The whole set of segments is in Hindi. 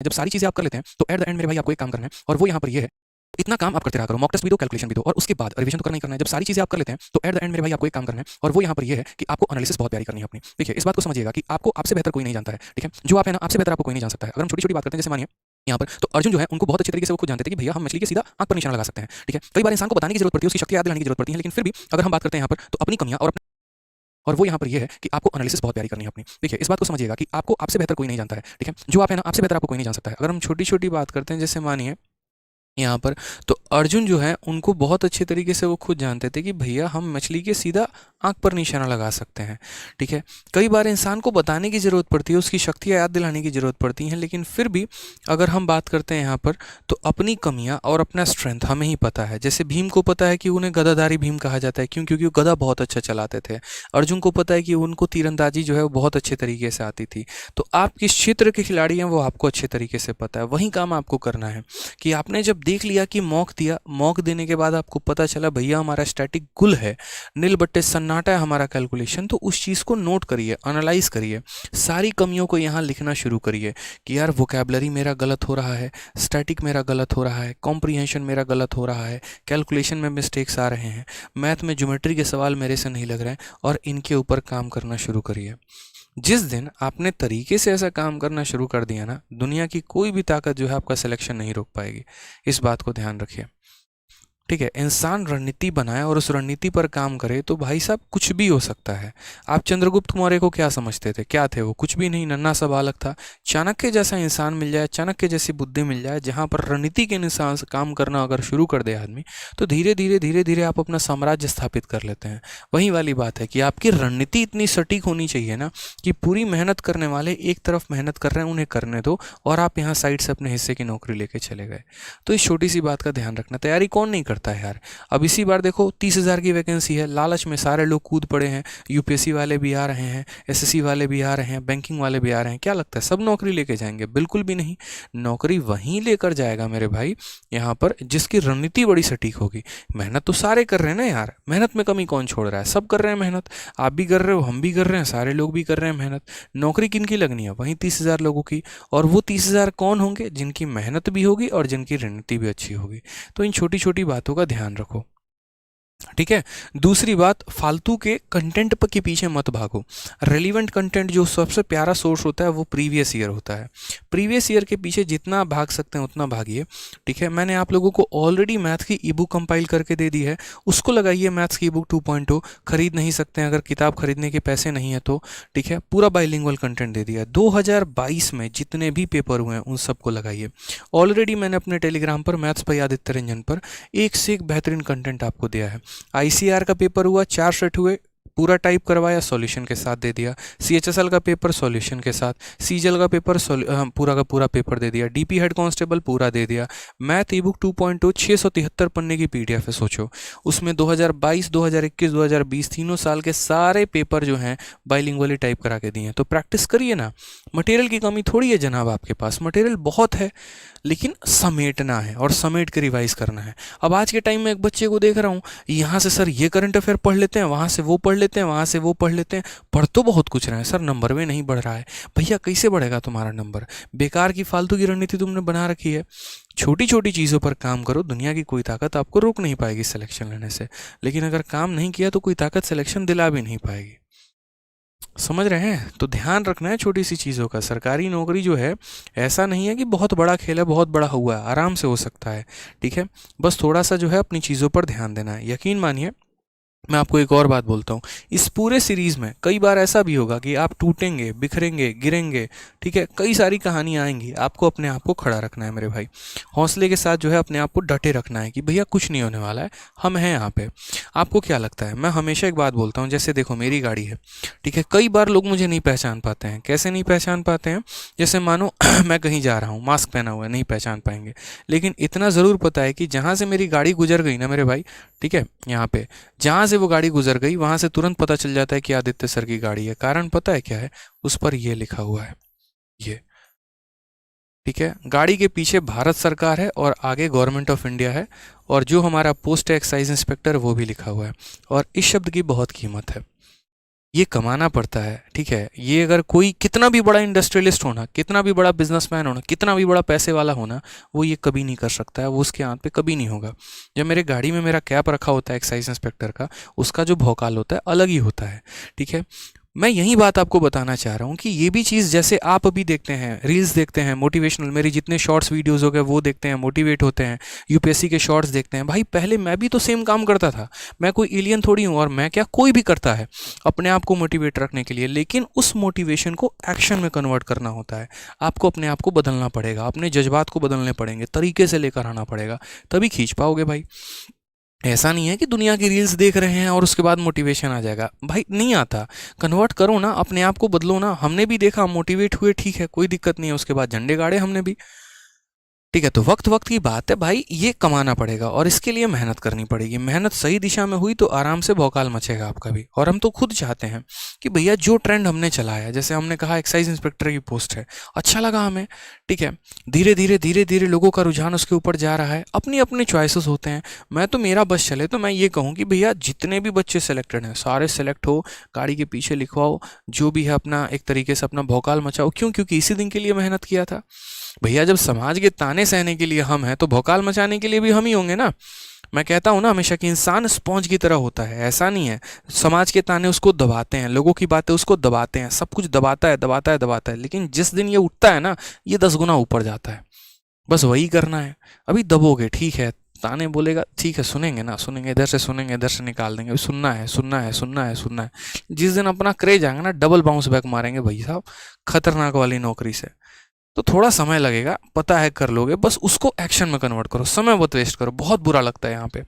जब सारी चीज़ें आप कर लेते हैं तो एट द एंड मेरे भाई आपको एक काम करना है और वो यहाँ पर ये है, इतना काम आप करते रहा करो, मॉक टेस्ट भी दो, कैलकुलेशन भी दो और उसके बाद रिवीजन तो करना ही करना है। जब सारी चीज़ें आप कर लेते हैं तो एट द एंड मेरे भाई आपको एक काम करना है और वो यहाँ पर ये है कि आपको एनालिसिस बहुत प्यारी करनी है अपनी। देखिए इस बात को समझिएगा कि आपको आपसे बेहतर कोई नहीं जानता है, ठीक है? जो आप है ना, आपसे बेहतर आपको कोई नहीं जान सकता है। अगर हम छोटी-छोटी बात करते हैं, जैसे मानिए यहाँ पर तो अर्जुन जो है उनको बहुत अच्छे तरीके से वो खुद जानते थे कि भैया हम मछली के सीधा आँख पर निशाना लगा सकते हैं, ठीक है? कई बार इंसान को बताने की जरूरत पड़ती है, उसकी शक्ति याद दिलाने की जरूरत पड़ती है, लेकिन फिर भी अगर हम बात करते हैं यहाँ पर तो अपनी कमियाँ और वो यहाँ पर ये है कि आपको एनालिसिस बहुत प्यारी करनी है अपनी। देखिए इस बात को समझिएगा कि आपको आपसे बेहतर कोई नहीं जानता है, ठीक है? जो आप है ना, आपसे बेहतर आपको कोई नहीं जान सकता है। अगर हम छोटी-छोटी बात करते हैं, जैसे मानिए यहाँ पर तो अर्जुन जो है उनको बहुत अच्छे तरीके से वो खुद जानते थे कि भैया हम मछली के सीधा आँख पर निशाना लगा सकते हैं, ठीक है? कई बार इंसान को बताने की ज़रूरत पड़ती है, उसकी शक्तियाँ याद दिलाने की ज़रूरत पड़ती हैं, लेकिन फिर भी अगर हम बात करते हैं यहाँ पर तो अपनी कमियाँ और अपना स्ट्रेंथ हमें ही पता है। जैसे भीम को पता है कि उन्हें गदाधारी भीम कहा जाता है, क्यों? क्योंकि वो गदा बहुत अच्छा चलाते थे। अर्जुन को पता है कि उनको तीरंदाजी जो है वो बहुत अच्छे तरीके से आती थी। तो आप किस क्षेत्र के खिलाड़ी हैं वो आपको अच्छे तरीके से पता है। वही काम आपको करना है कि आपने जब देख लिया कि मॉक दिया, मॉक देने के बाद आपको पता चला भैया हमारा स्टैटिक गुल है, नील बट्टे सन्नाटा है हमारा कैलकुलेशन, तो उस चीज़ को नोट करिए, एनालाइज करिए, सारी कमियों को यहाँ लिखना शुरू करिए कि यार वोकैबलरी मेरा गलत हो रहा है, स्टैटिक मेरा गलत हो रहा है, कॉम्प्रीहेंशन मेरा गलत हो रहा है, कैलकुलेशन में मिस्टेक्स आ रहे हैं, मैथ में ज्योमेट्री के सवाल मेरे से नहीं लग रहे हैं, और इनके ऊपर काम करना शुरू करिए। जिस दिन आपने तरीके से ऐसा काम करना शुरू कर दिया ना, दुनिया की कोई भी ताकत जो है आपका सिलेक्शन नहीं रोक पाएगी। इस बात को ध्यान रखिए, ठीक है? इंसान रणनीति बनाए और उस रणनीति पर काम करे तो भाई साहब कुछ भी हो सकता है। आप चंद्रगुप्त मौर्य को क्या समझते थे? क्या थे वो? कुछ भी नहीं, नन्हा सा बालक था। चाणक्य जैसा इंसान मिल जाए, चाणक्य जैसी बुद्धि मिल जाए, जहाँ पर रणनीति के अनुसार से काम करना अगर शुरू कर दे आदमी, तो धीरे धीरे आप अपना साम्राज्य स्थापित कर लेते हैं। वही वाली बात है कि आपकी रणनीति इतनी सटीक होनी चाहिए ना कि पूरी मेहनत करने वाले एक तरफ मेहनत कर रहे हैं, उन्हें करने दो, और आप यहाँ साइड से अपने हिस्से की नौकरी लेके चले गए। तो इस छोटी सी बात का ध्यान रखना। तैयारी कौन नहीं करता है यार? अब इसी बार देखो 30,000 की वैकेंसी है, लालच में सारे लोग कूद पड़े हैं। यूपीएससी वाले भी आ रहे हैं, एसएससी वाले भी आ रहे हैं, बैंकिंग वाले भी आ रहे हैं। क्या लगता है सब नौकरी लेके जाएंगे? बिल्कुल भी नहीं। नौकरी वहीं लेकर जाएगा मेरे भाई यहाँ पर जिसकी रणनीति बड़ी सटीक होगी। मेहनत तो सारे कर रहे हैं ना यार, मेहनत में कमी कौन छोड़ रहा है? सब कर रहे हैं मेहनत, आप भी कर रहे हो, हम भी कर रहे हैं, सारे लोग भी कर रहे हैं मेहनत। नौकरी किन की लगनी है? वहीं 30,000 लोगों की। और वो 30,000 कौन होंगे? जिनकी मेहनत भी होगी और जिनकी रणनीति भी अच्छी होगी। तो इन छोटी छोटी बातों का ध्यान रखो, ठीक है? दूसरी बात, फालतू के कंटेंट पर के पीछे मत भागो। रेलिवेंट कंटेंट जो सबसे प्यारा सोर्स होता है वो प्रीवियस ईयर होता है। प्रीवियस ईयर के पीछे जितना भाग सकते हैं उतना भागिए, ठीक है? मैंने आप लोगों को ऑलरेडी मैथ की ई बुक कंपाइल करके दे दी है, उसको लगाइए। मैथ्स की ई बुक 2.0 खरीद नहीं सकते हैं अगर किताब खरीदने के पैसे नहीं है तो, ठीक है? पूरा बाइलिंगुअल कंटेंट दे दिया है। 2022 में जितने भी पेपर हुए हैं उन सबको लगाइए। ऑलरेडी मैंने अपने टेलीग्राम पर मैथ्स भाई आदित्य रंजन पर एक से एक बेहतरीन कंटेंट आपको दिया है। आईसीआर का पेपर हुआ, 4 सेट हुए, पूरा टाइप करवाया, सॉल्यूशन के साथ दे दिया। सीएचएसएल का पेपर सॉल्यूशन के साथ, सीजल का पेपर पूरा का पूरा पेपर दे दिया। डीपी हेड कांस्टेबल पूरा दे दिया। मैथ ई बुक 2.0 673 पन्ने की पीडीएफ है, सोचो। उसमें 2022, 2021, 2020 तीनों साल के सारे पेपर जो हैं बाइलिंगुअली टाइप करा के दिए हैं। तो प्रैक्टिस करिए ना। मटेरियल की कमी थोड़ी है जनाब, आपके पास मटेरियल बहुत है, लेकिन समेटना है और समेट के रिवाइज करना है। अब आज के टाइम में एक बच्चे को देख रहा हूँ, यहाँ से सर ये करंट अफेयर पढ़ लेते हैं, वहाँ से वो पढ़ लेते हैं, वहाँ से वो पढ़ लेते हैं, पढ़ तो बहुत कुछ रहे हैं सर, नंबर में नहीं बढ़ रहा है। भैया कैसे बढ़ेगा तुम्हारा नंबर? बेकार की फालतू की रणनीति तुमने बना रखी है। छोटी छोटी चीज़ों पर काम करो, दुनिया की कोई ताकत आपको रोक नहीं पाएगी सिलेक्शन लेने से। लेकिन अगर काम नहीं किया तो कोई ताकत सिलेक्शन दिला भी नहीं पाएगी। समझ रहे हैं? तो ध्यान रखना है छोटी सी चीज़ों का। सरकारी नौकरी जो है ऐसा नहीं है कि बहुत बड़ा खेल है, बहुत बड़ा हुआ है, आराम से हो सकता है, ठीक है? बस थोड़ा सा जो है अपनी चीज़ों पर ध्यान देना है। यकीन मानिए, मैं आपको एक और बात बोलता हूँ, इस पूरे सीरीज़ में कई बार ऐसा भी होगा कि आप टूटेंगे, बिखरेंगे, गिरेंगे, ठीक है? कई सारी कहानियाँ आएंगी। आपको अपने आप को खड़ा रखना है मेरे भाई, हौसले के साथ जो है अपने आप को डटे रखना है कि भैया कुछ नहीं होने वाला है, हम हैं यहाँ पे। आपको क्या लगता है? मैं हमेशा एक बात बोलता हूँ, जैसे देखो मेरी गाड़ी है, ठीक है? कई बार लोग मुझे नहीं पहचान पाते हैं। कैसे नहीं पहचान पाते हैं? जैसे मानो मैं कहीं जा रहा हूँ, मास्क पहना हुआ है, नहीं पहचान पाएंगे। लेकिन इतना ज़रूर पता है कि जहाँ से मेरी गाड़ी गुजर गई ना मेरे भाई, ठीक है, यहाँ पे जहाँ से वो गाड़ी गुजर गई वहाँ से तुरंत पता चल जाता है कि आदित्य सर की गाड़ी है। कारण पता है क्या है? उस पर ये लिखा हुआ है, ये, ठीक है? गाड़ी के पीछे भारत सरकार है और आगे गवर्नमेंट ऑफ इंडिया है, और जो हमारा पोस्ट है एक्साइज इंस्पेक्टर वो भी लिखा हुआ है। और इस शब्द की बहुत कीमत है। ये कमाना पड़ता है, ठीक है। ये अगर कोई कितना भी बड़ा इंडस्ट्रियलिस्ट होना, कितना भी बड़ा बिजनेसमैन होना, कितना भी बड़ा पैसे वाला होना, वो ये कभी नहीं कर सकता है, वो उसके हाथ पे कभी नहीं होगा। जब मेरे गाड़ी में मेरा कैप रखा होता है एक्साइज इंस्पेक्टर का, उसका जो भौकाल होता है अलग ही होता है, ठीक है। मैं यही बात आपको बताना चाह रहा हूँ कि ये भी चीज़, जैसे आप अभी देखते हैं रील्स देखते हैं मोटिवेशनल, मेरे जितने शॉर्ट्स वीडियोस हो गए वो देखते हैं, मोटिवेट होते हैं, यूपीएससी के शॉर्ट्स देखते हैं। भाई पहले मैं भी तो सेम काम करता था, मैं कोई एलियन थोड़ी हूँ, और मैं क्या, कोई भी करता है अपने आप को मोटिवेट रखने के लिए, लेकिन उस मोटिवेशन को एक्शन में कन्वर्ट करना होता है। आपको अपने आप को बदलना पड़ेगा, अपने जज्बात को बदलने पड़ेंगे, तरीके से लेकर आना पड़ेगा, तभी खींच पाओगे भाई। ऐसा नहीं है कि दुनिया की रील्स देख रहे हैं और उसके बाद मोटिवेशन आ जाएगा, भाई नहीं आता। कन्वर्ट करो ना, अपने आप को बदलो ना। हमने भी देखा, मोटिवेट हुए, ठीक है, कोई दिक्कत नहीं है, उसके बाद झंडे गाड़े हमने भी, ठीक है। तो वक्त वक्त की बात है भाई, ये कमाना पड़ेगा और इसके लिए मेहनत करनी पड़ेगी। मेहनत सही दिशा में हुई तो आराम से भौकाल मचेगा आपका भी। और हम तो खुद चाहते हैं कि भैया जो ट्रेंड हमने चलाया, जैसे हमने कहा एक्साइज इंस्पेक्टर की पोस्ट है, अच्छा लगा हमें, ठीक है, धीरे धीरे धीरे धीरे लोगों का रुझान उसके ऊपर जा रहा है। अपनी अपनी चॉइसेस होते हैं। मैं तो, मेरा बस चले तो मैं ये कहूँ कि भैया जितने भी बच्चे सेलेक्टेड हैं सारे सेलेक्ट हो, गाड़ी के पीछे लिखवाओ, जो भी है अपना एक तरीके से अपना भौकाल मचाओ। क्यों? क्योंकि इसी दिन के लिए मेहनत किया था भैया। जब समाज के ताने सहने के लिए हम हैं तो भौकाल मचाने के लिए भी हम ही होंगे ना। मैं कहता हूँ ना हमेशा कि इंसान स्पॉन्ज की तरह होता है, ऐसा नहीं है। समाज के ताने उसको दबाते हैं, लोगों की बातें उसको दबाते हैं, सब कुछ दबाता है दबाता है दबाता है, लेकिन जिस दिन ये उठता है ना, ये 10 गुना ऊपर जाता है। बस वही करना है। अभी दबोगे, ठीक है, ताने बोलेगा, ठीक है, सुनेंगे ना, सुनेंगे, इधर से सुनेंगे, इधर से निकाल देंगे, सुनना है सुनना है सुनना है सुनना है। जिस दिन अपना क्रेज आएगा ना, डबल बाउंस बैक मारेंगे भाई साहब, खतरनाक वाली नौकरी से। तो थोड़ा समय लगेगा, पता है कर लोगे, बस उसको एक्शन में कन्वर्ट करो, समय मत वेस्ट करो। बहुत बुरा लगता है यहाँ पे,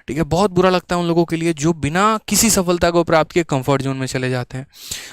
ठीक है, बहुत बुरा लगता है उन लोगों के लिए जो बिना किसी सफलता को प्राप्त किए कंफर्ट जोन में चले जाते हैं।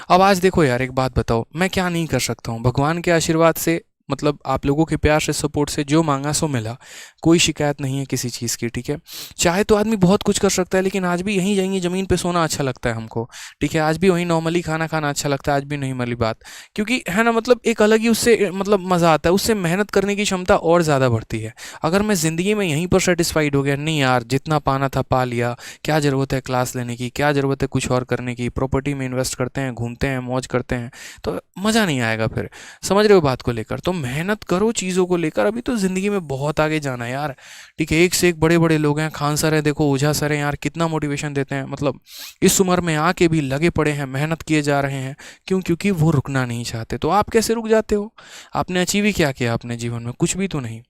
अब आज देखो यार, एक बात बताओ, मैं क्या नहीं कर सकता हूँ? भगवान के आशीर्वाद से, मतलब आप लोगों के प्यार से, सपोर्ट से जो मांगा सो मिला। कोई शिकायत नहीं है किसी चीज़ की, ठीक है। चाहे तो आदमी बहुत कुछ कर सकता है, लेकिन आज भी यहीं यहीं ज़मीन पे सोना अच्छा लगता है हमको, ठीक है। आज भी वहीं नॉर्मली खाना खाना अच्छा लगता है, आज भी नहीं वाली बात, क्योंकि है ना, मतलब एक अलग ही उससे मतलब मज़ा आता है, उससे मेहनत करने की क्षमता और ज़्यादा बढ़ती है। अगर मैं ज़िंदगी में यहीं पर सेटिस्फाइड हो गया, नहीं यार जितना पाना था पा लिया, क्या ज़रूरत है क्लास लेने की, क्या ज़रूरत है कुछ और करने की, प्रॉपर्टी में इन्वेस्ट करते हैं, घूमते हैं, मौज करते हैं, तो मज़ा नहीं आएगा फिर। समझ रहे हो बात को लेकर? तो मेहनत करो चीज़ों को लेकर। अभी तो ज़िंदगी में बहुत आगे जाना है यार, ठीक है। एक से एक बड़े बड़े लोग हैं, खान सर है देखो, ओझा सर हैं यार, कितना मोटिवेशन देते हैं। मतलब इस उम्र में आके भी लगे पड़े हैं, मेहनत किए जा रहे हैं। क्यों? क्योंकि वो रुकना नहीं चाहते। तो आप कैसे रुक जाते हो? आपने अचीव ही क्या किया अपने जीवन में? कुछ भी तो नहीं,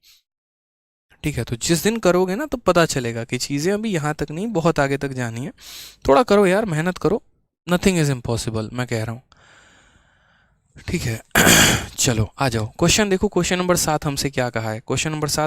ठीक है। तो जिस दिन करोगे ना, तो पता चलेगा कि चीज़ें अभी यहाँ तक नहीं, बहुत आगे तक जानी है। थोड़ा करो यार, मेहनत करो, नथिंग इज़ इम्पॉसिबल, मैं कह रहा हूँ, ठीक है। चलो आ जाओ, क्वेश्चन देखो, क्वेश्चन नंबर 7 हमसे क्या कहा है। Question number 7